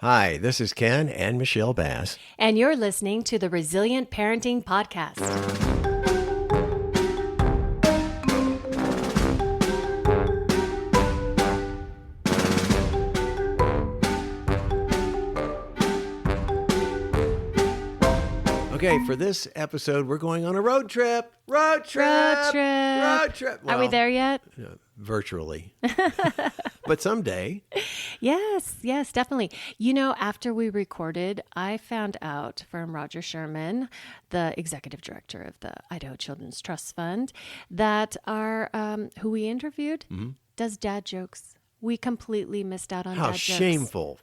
Hi, this is Ken and Michelle Bass. And you're listening to the Resilient Parenting Podcast. Okay, for this episode, we're going on a road trip. Road trip. Are we there yet? Virtually. But someday. Yes, definitely. You know, after we recorded, I found out from Roger Sherman, the executive director of the Idaho Children's Trust Fund, that our who we interviewed does dad jokes. We completely missed out on How dad jokes. shameful.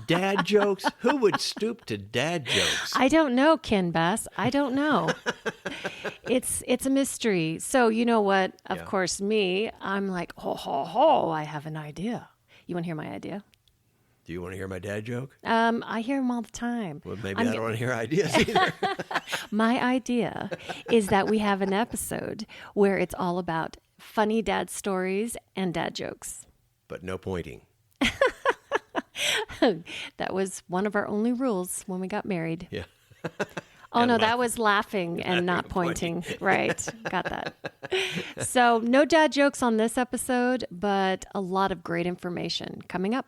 Dad jokes? Who would stoop to dad jokes? I don't know, Ken Bass. I don't know. It's a mystery. So you know what? Of course, I'm like, I have an idea. You want to hear my idea? Do you want to hear my dad joke? I hear them all the time. Well, maybe I don't want to hear ideas either. My idea is that we have an episode where it's all about funny dad stories and dad jokes. But no pointing. That was one of our only rules when we got married. Yeah. Oh, no, that was laughing and not pointing. Right. Got that. So no dad jokes on this episode, but a lot of great information coming up.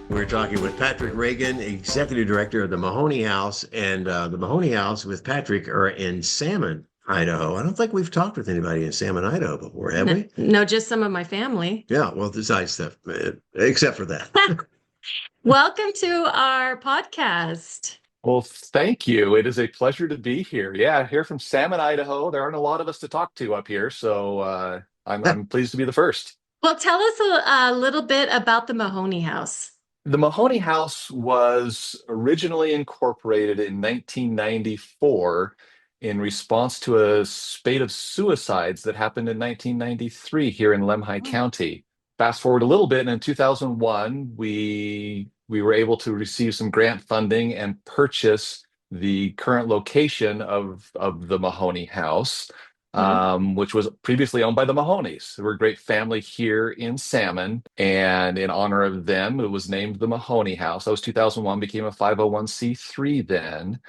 We're talking with Patrick Reagan, Executive Director of the Mahoney House, and the Mahoney House with Patrick are in Salmon, Idaho. I don't think we've talked with anybody in Salmon, Idaho before, have we? No, just some of my family. Yeah, well, besides stuff, except for that. Welcome to our podcast. Well, thank you. It is a pleasure to be here. Yeah, here from Salmon, Idaho. There aren't a lot of us to talk to up here, so I'm pleased to be the first. Well, tell us a little bit about the Mahoney House. The Mahoney House was originally incorporated in 1994 in response to a spate of suicides that happened in 1993 here in Lemhi County. Fast forward a little bit, and in 2001, we were able to receive some grant funding and purchase the current location of the Mahoney House, which was previously owned by the Mahoneys. We're a great family here in Salmon, and in honor of them, it was named the Mahoney House. That was 2001, became a 501c3 then.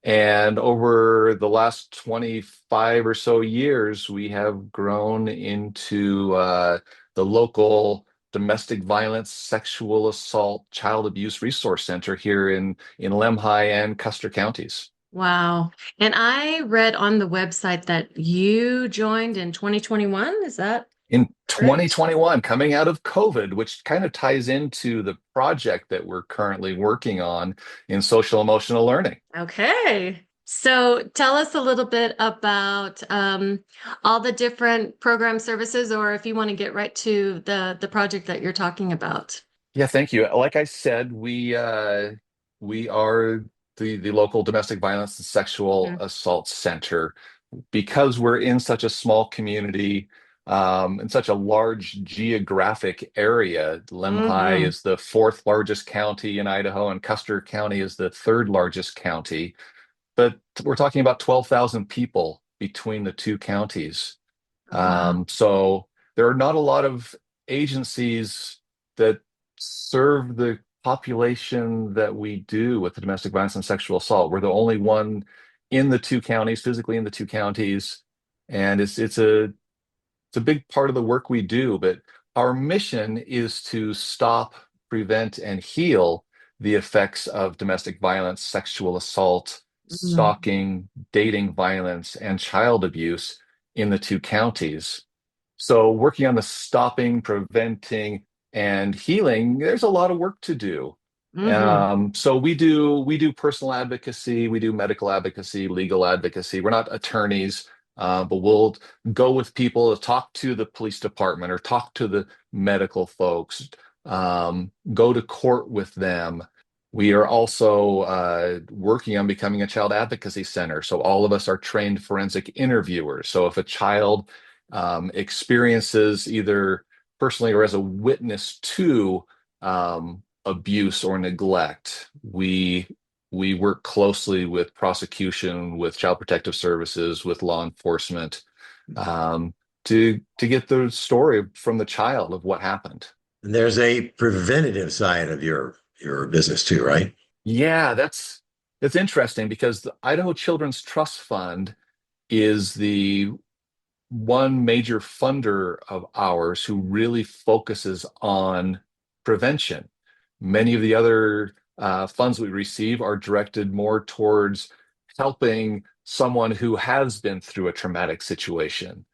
And over the last 25 or so years, we have grown into the local domestic violence, sexual assault, child abuse resource center here in Lemhi and Custer counties. Wow. And I read on the website that you joined in 2021. Is that in correct? 2021, coming out of COVID, which kind of ties into the project that we're currently working on in social emotional learning. Okay. So tell us a little bit about all the different program services, or if you want to get right to the project that you're talking about. Yeah, thank you. Like I said, we are the local domestic violence and sexual assault center. Because we're in such a small community, in such a large geographic area. Lemhi is the fourth largest county in Idaho, and Custer County is the third largest county. But we're talking about 12,000 people between the two counties. So there are not a lot of agencies that serve the population that we do with the domestic violence and sexual assault. We're the only one in the two counties, physically in the two counties. And it's a big part of the work we do. But our mission is to stop, prevent, and heal the effects of domestic violence, sexual assault, stalking, dating violence, and child abuse in the two counties. So working on the stopping, preventing, and healing, there's a lot of work to do. So we do personal advocacy, we do medical advocacy, legal advocacy. We're not attorneys, but we'll go with people to talk to the police department or talk to the medical folks, go to court with them. We are also working on becoming a child advocacy center. So all of us are trained forensic interviewers. So if a child experiences either personally or as a witness to abuse or neglect, we We work closely with prosecution, with child protective services, with law enforcement, um, to get the story from the child of what happened. And there's a preventative side of your business too, right? Yeah, that's interesting because the Idaho Children's Trust Fund is the one major funder of ours who really focuses on prevention. Many of the other funds we receive are directed more towards helping someone who has been through a traumatic situation,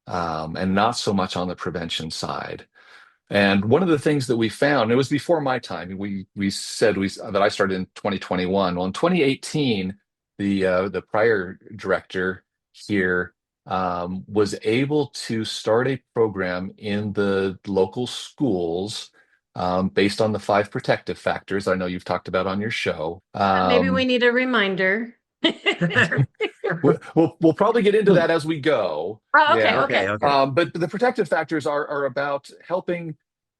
and not so much on the prevention side. And one of the things that we found, it was before my time, we said that I started in 2021. Well, in 2018, the prior director here was able to start a program in the local schools based on the five protective factors I know you've talked about on your show. Maybe we need a reminder. We'll probably get into that as we go. Oh, okay, Yeah. okay. Okay. But the protective factors are about helping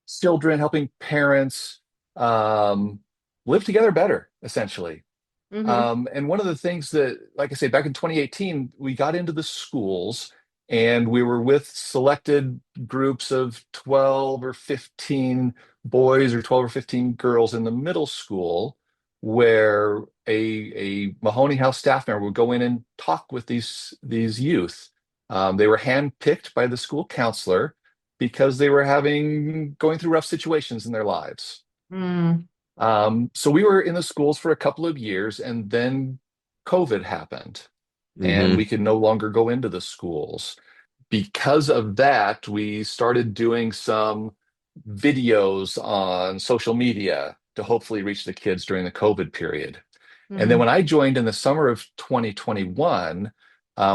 children, helping parents um, live together better, essentially. Hmm. And one of the things that, like I say, back in 2018, we got into the schools and we were with selected groups of 12 or 15 boys or 12 or 15 girls in the middle school where a Mahoney House staff member would go in and talk with these youth. They were handpicked by the school counselor because they were going through rough situations in their lives. Mm. So we were in the schools for a couple of years, and then COVID happened, and Hmm. we could no longer go into the schools. Because of that, we started doing some videos on social media to hopefully reach the kids during the COVID period. And then Hmm. when I joined in the summer of 2021,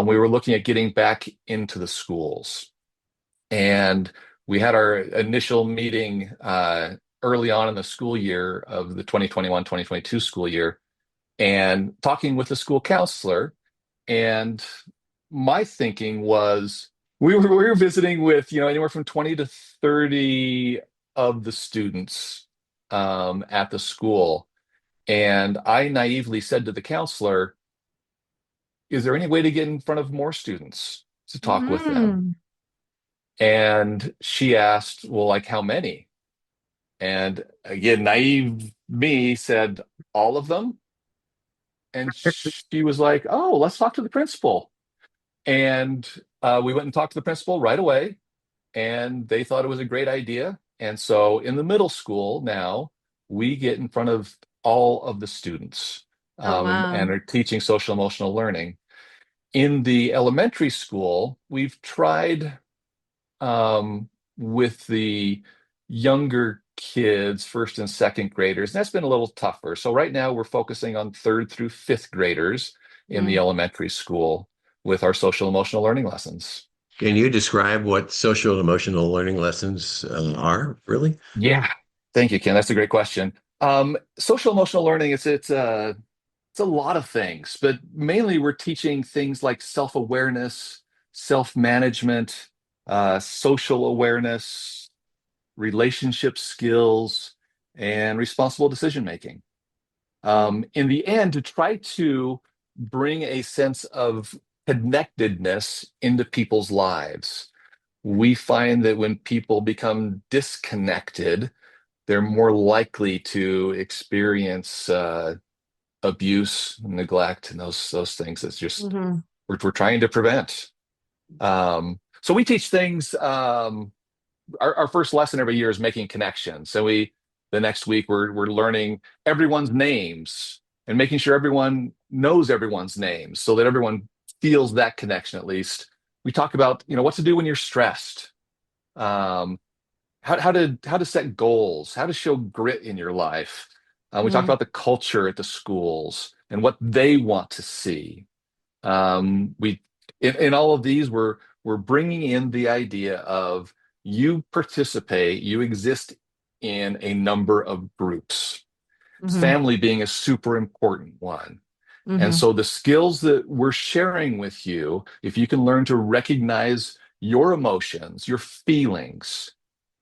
we were looking at getting back into the schools. And we had our initial meeting early on in the school year of the 2021-2022 school year and talking with the school counselor. And my thinking was we were visiting with, anywhere from 20 to 30 of the students at the school. And I naively said to the counselor, is there any way to get in front of more students to talk with them? Mm. And she asked, well, like how many? And again, naive me said, all of them. And she was like, oh, let's talk to the principal. And we went and talked to the principal right away. And they thought it was a great idea. And so in the middle school now, we get in front of all of the students Oh, and wow. are teaching social emotional learning. In the elementary school, we've tried with the younger kids, first and second graders. And that's been a little tougher. So right now we're focusing on third through fifth graders in the Mm. elementary school with our social emotional learning lessons. Can you describe what social emotional learning lessons are, really? Yeah. Thank you, Ken. That's a great question. Social emotional learning, it's a lot of things, but mainly we're teaching things like self-awareness, self-management, social awareness, relationship skills, and responsible decision making. Mm. In the end, to try to bring a sense of connectedness into people's lives. We find that when people become disconnected, they're more likely to experience abuse, neglect, and those things. It's just Hmm. we're trying to prevent. So we teach things. Our first lesson every year is making connections. So the next week we're learning everyone's names and making sure everyone knows everyone's names so that everyone feels that connection at least. We talk about what to do when you're stressed, um, how to set goals, how to show grit in your life. We talk Mm. about the culture at the schools and what they want to see. We in all of these we're bringing in the idea of you participate, you exist in a number of groups, Hmm. family being a super important one. And Hmm. so the skills that we're sharing with you, if you can learn to recognize your emotions, your feelings,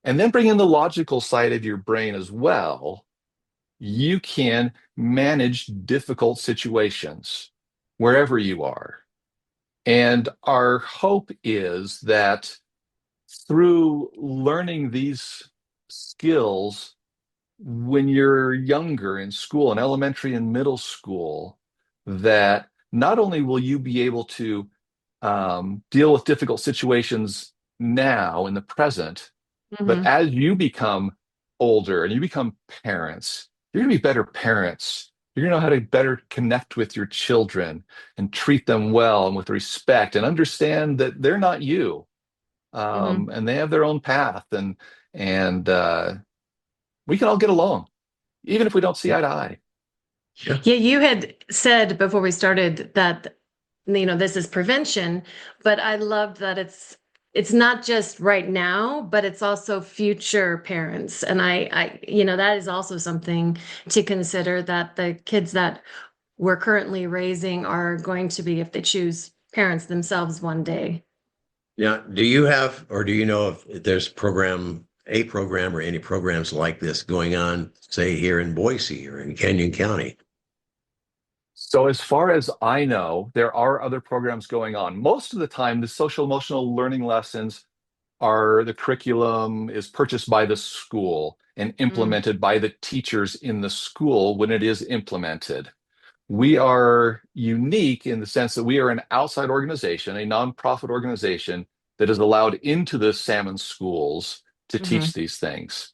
and then bring in the logical side of your brain as well, you can manage difficult situations wherever you are. And our hope is that through learning these skills when you're younger in school, in elementary and middle school, that not only will you be able to deal with difficult situations now in the present, but Mhm. as you become older and you become parents, you're going to be better parents. You're going to know how to better connect with your children and treat them well and with respect and understand that they're not you, Mhm. and they have their own path, and we can all get along, even if we don't see eye to eye. Yeah. Yeah, you had said before we started that, this is prevention, but I loved that it's not just right now, but it's also future parents. And that is also something to consider, that the kids that we're currently raising are going to be, if they choose, parents themselves one day. Yeah. Do you have, or do you know if there's a program or any programs like this going on, say here in Boise or in Canyon County? So, as far as I know, there are other programs going on. Most of the time, the social emotional learning lessons are the curriculum is purchased by the school and Mm, implemented by the teachers in the school when it is implemented. We are unique in the sense that we are an outside organization, a nonprofit organization that is allowed into the Salmon schools to mhm, teach these things.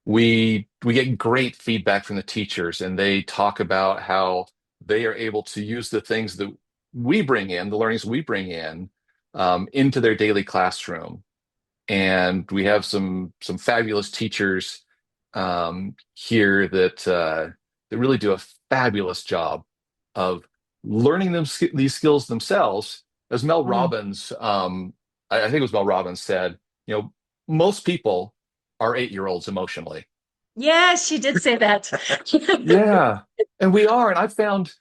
We get great feedback from the teachers, and they talk about how they are able to use the things that we bring in, the learnings we bring in, into their daily classroom. And we have some fabulous teachers here that really do a fabulous job of learning these skills themselves. As Mel mhm. Robbins, I think it was Mel Robbins said, most people are 8-year-olds emotionally. Yeah, she did say that. Yeah, and we are. And I found,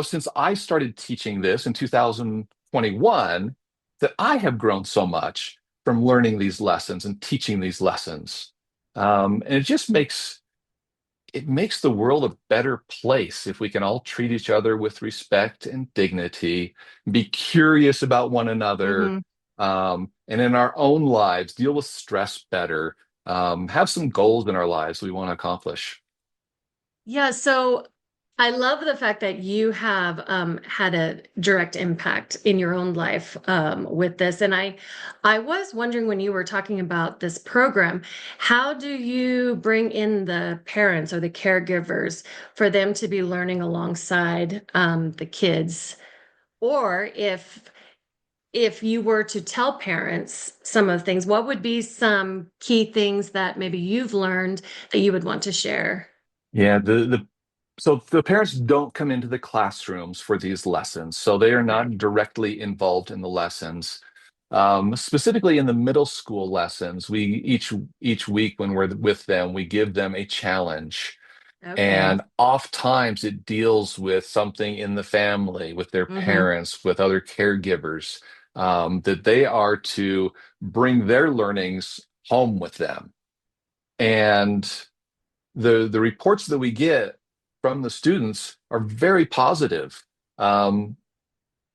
since I started teaching this in 2021, that I have grown so much from learning these lessons and teaching these lessons. And it makes the world a better place if we can all treat each other with respect and dignity, be curious about one another, Mhm. and in our own lives, deal with stress better, have some goals in our lives we want to accomplish. Yeah, so I love the fact that you have had a direct impact in your own life with this. And I was wondering, when you were talking about this program, how do you bring in the parents or the caregivers for them to be learning alongside the kids? Or if you were to tell parents some of the things, what would be some key things that maybe you've learned that you would want to share? Yeah, so the parents don't come into the classrooms for these lessons, so they are Right. not directly involved in the lessons. Specifically in the middle school lessons, we each week when we're with them, we give them a challenge, Okay. and oftentimes it deals with something in the family, with their Mm-hmm. parents, with other caregivers, that they are to bring their learnings home with them. And the reports that we get from the students are very positive. Um,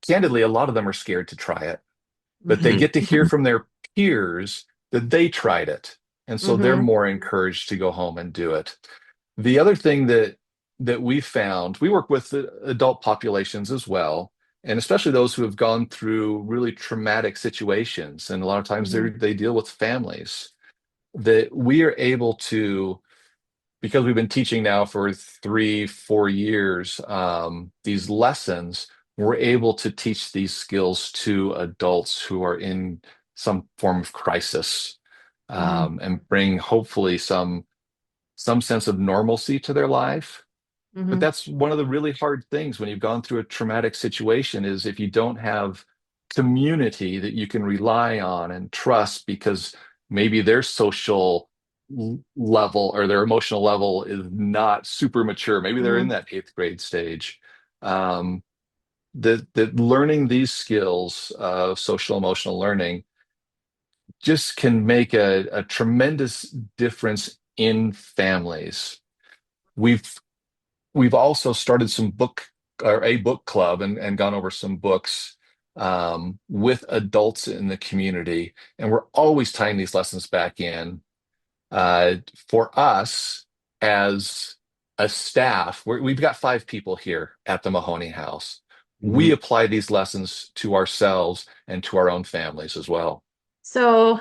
Candidly, a lot of them are scared to try it, but they Mm-hmm. Mhm. get to hear from their peers that they tried it, and so they're Mm-hmm. more encouraged to go home and do it. The other thing that we found, we work with the adult populations as well, and especially those who have gone through really traumatic situations, and a lot of times Mm-hmm. they deal with families, that we are able to, because we've been teaching now for 3, 4 years, these lessons, we're able to teach these skills to adults who are in some form of crisis, Mm-hmm. and bring hopefully some sense of normalcy to their life. But Mm-hmm. that's one of the really hard things when you've gone through a traumatic situation, is if you don't have community that you can rely on and trust, because maybe their social level or their emotional level is not super mature. Maybe they're in Mm-hmm. that eighth grade stage. Um, that learning these skills of social emotional learning just can make a tremendous difference in families. We've we've also started some book or a book club and gone over some books with adults in the community, and we're always tying these lessons back in. For us as a staff, we've got 5 people here at the Mahoney House. We Mhm. apply these lessons to ourselves and to our own families as well. So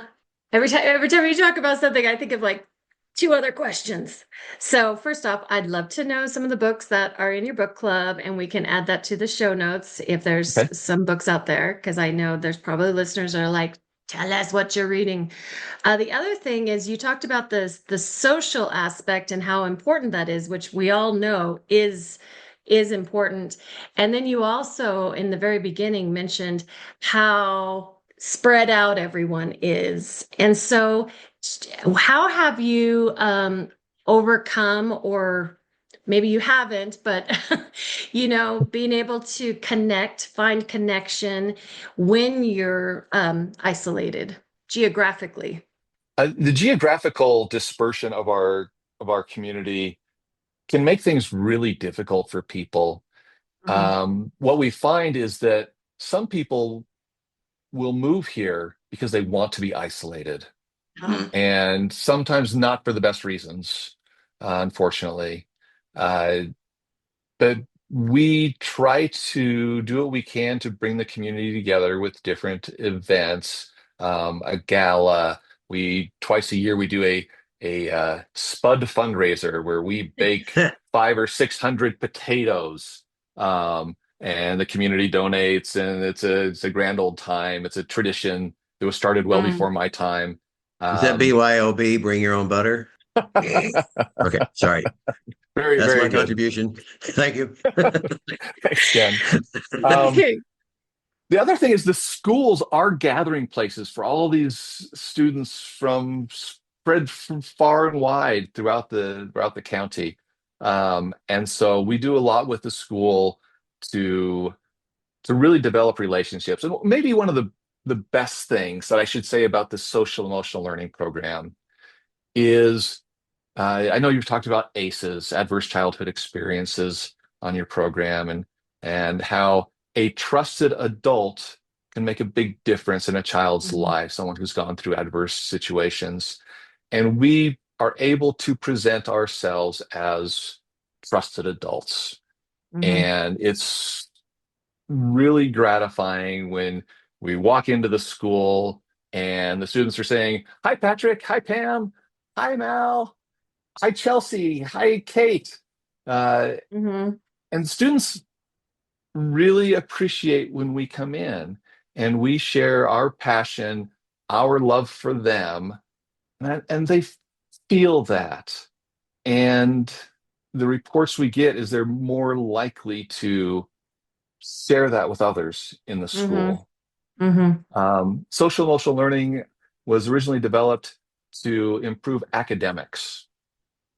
every time you talk about something, I think of like two other questions. So first off, I'd love to know some of the books that are in your book club, and we can add that to the show notes if there's Okay. some books out there, because I know there's probably listeners that are like, tell us what you're reading. The other thing is you talked about the social aspect and how important that is, which we all know is important. And then you also, in the very beginning, mentioned how spread out everyone is. And so, how have you overcome, or maybe you haven't, but being able to find connection when you're isolated geographically? The geographical dispersion of our community can make things really difficult for people. Mhm. What we find is that some people will move here because they want to be isolated, and sometimes not for the best reasons, unfortunately. Uh, but we try to do what we can to bring the community together with different events, a gala. We twice a year we do a spud fundraiser where we bake 500 or 600 potatoes, and the community donates, and it's a grand old time. It's a tradition that was started well Mm. before my time. Is that Um, BYOB? Bring your own butter? Okay, sorry. very, That's very my good. contribution. Thank you. Thanks, Ken. Um, Okay. The other thing is the schools are gathering places for all these students from spread from far and wide throughout the county. And so we do a lot with the school to to really develop relationships. And maybe one of the best things that I should say about the social emotional learning program is I know you've talked about ACEs, adverse childhood experiences, on your program, and how a trusted adult can make a big difference in a child's Mhm. life, someone who's gone through adverse situations. And we are able to present ourselves as trusted adults. Mhm. And it's really gratifying when we walk into the school and the students are saying, "Hi, Patrick. Hi, Pam. Hi, Mal. Hi, Chelsea. Hi, Kate." Uh, Mhm. and students really appreciate when we come in and we share our passion, our love for them, and they feel that. And the reports we get is they're more likely to share that with others in the Mhm. school. Mhm. Social emotional learning was originally developed to improve academics,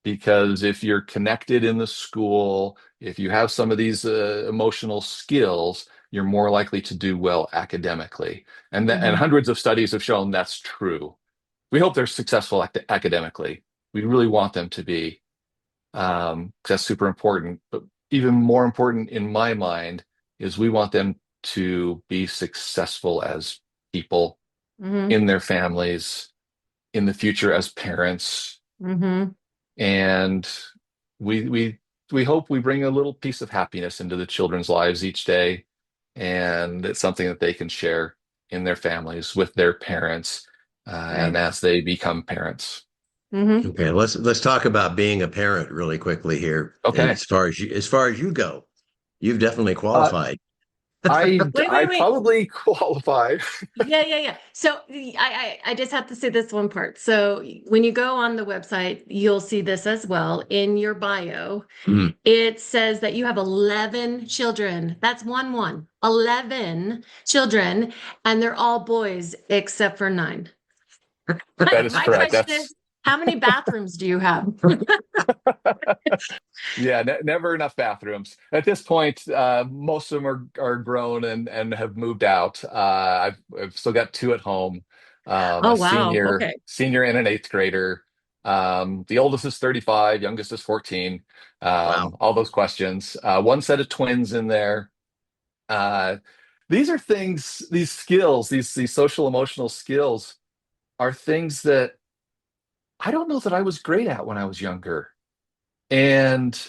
because if you're connected in the school, if you have some of these emotional skills, you're more likely to do well academically. And Mhm. hundreds of studies have shown that's true. We hope they're successful academically. We really want them to be, 'cause that's super important. But even more important in my mind is we want them to be successful as people Mhm. in their families, in the future as parents, Mhm. and we we we hope we bring a little piece of happiness into the children's lives each day, and it's something that they can share in their families with their parents, and Right. as they become parents. Mhm. Okay, let's talk about being a parent really quickly here. And Okay. as far as you go, you've definitely uh, qualified. Wait, I wait, wait. probably qualify. Yeah. So I just have to say this one part. So when you go on the website, you'll see this as well in your bio. Mm. It says that you have 11 children. That's 1 1. 11 children, and they're all boys except for 9. My, That is my correct. question That's is, how many bathrooms do you have? Yeah, never enough bathrooms. At this point, most of them are grown and have moved out. I've still got 2 at home, Oh, a wow. senior Okay. senior and an 8th grader. The oldest is 35, youngest is 14. Wow. All those questions. One set of twins in there. Uh, these are things, these skills, these social emotional skills are things that I don't know that I was great at when I was younger. And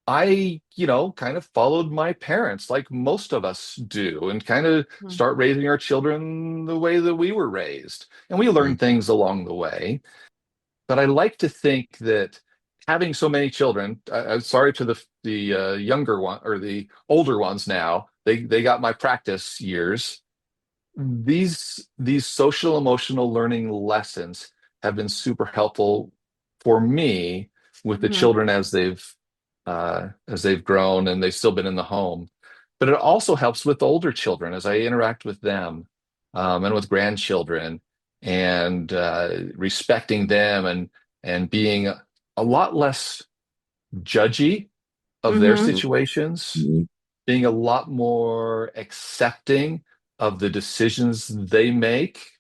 I, kind of followed my parents like most of us do and kind of Mhm. start raising our children the way that we were raised. And we learn Mm. things along the way. But I like to think that having so many children, I'm sorry to the younger one or the older ones now, they got my practice years. These social emotional learning lessons have been super helpful for me with the Mhm. children as they've grown and they've still been in the home. But it also helps with older children as I interact with them, and with grandchildren, and respecting them and being a lot less judgy of their Mhm. situations, Mm. being a lot more accepting of the decisions they make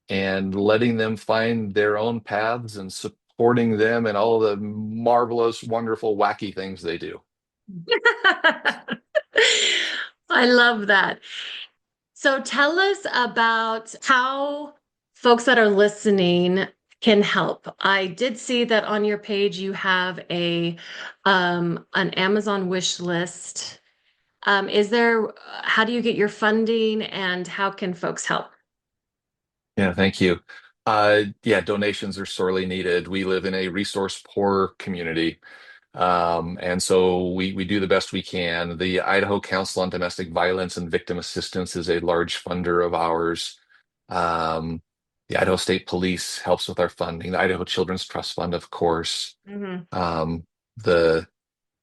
and letting them find their own paths and supporting them and all the marvelous, wonderful, wacky things they do. I love that. So tell us about how folks that are listening can help. I did see that on your page you have a an Amazon wish list. Is there, how do you get your funding and how can folks help? Yeah, thank you. Yeah, donations are sorely needed. We live in a resource poor community. And so we do the best we can. The Idaho Council on Domestic Violence and Victim Assistance is a large funder of ours. Um, the Idaho State Police helps with our funding. The Idaho Children's Trust Fund, of course. Hmm. The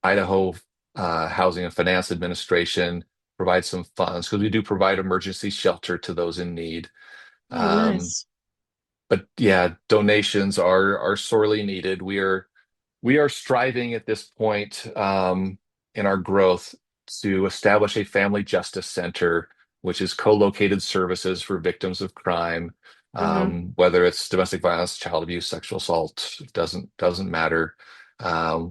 Idaho Housing and Finance Administration provides some funds because we do provide emergency shelter to those in need. Oh, Um, nice. but yeah, donations are sorely needed. We are striving at this point, in our growth, to establish a family justice center, which is co-located services for victims of crime, Hmm. whether it's domestic violence, child abuse, sexual assault, doesn't matter.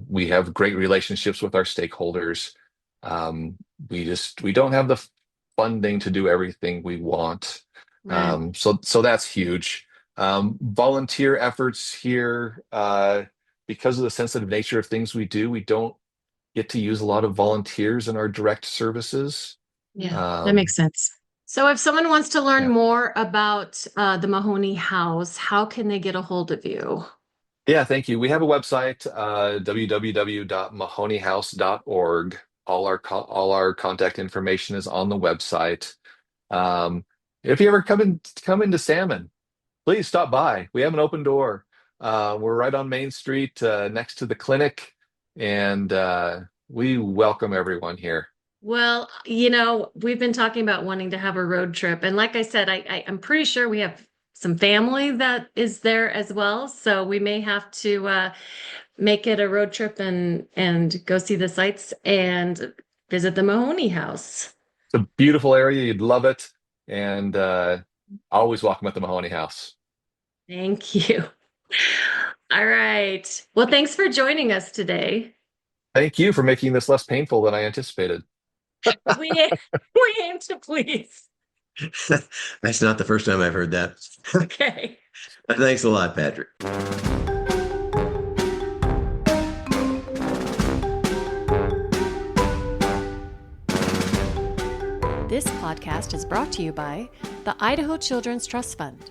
We have great relationships with our stakeholders. Um, we don't have the funding to do everything we want. Right. So that's huge. Volunteer efforts here. Because of the sensitive nature of things we do, we don't get to use a lot of volunteers in our direct services. Yeah, that Um, makes sense. So if someone wants to learn yeah. more about the Mahoney House, how can they get a hold of you? Yeah, thank you. We have a website, www.mahoneyhouse.org. All our contact information is on the website. Um, if you ever come into Salmon, please stop by. We have an open door. We're right on Main Street, next to the clinic, and we welcome everyone here. Well, we've been talking about wanting to have a road trip. And like I said, I'm pretty sure we have some family that is there as well. So we may have to make it a road trip and go see the sights and visit the Mahoney House. It's a beautiful area. You'd love it, and always welcome at the Mahoney House. Thank you. All right. Well, thanks for joining us today. Thank you for making this less painful than I anticipated. We we aim to please. That's not the first time I've heard that. Okay. Thanks a lot, Patrick. This podcast is brought to you by the Idaho Children's Trust Fund.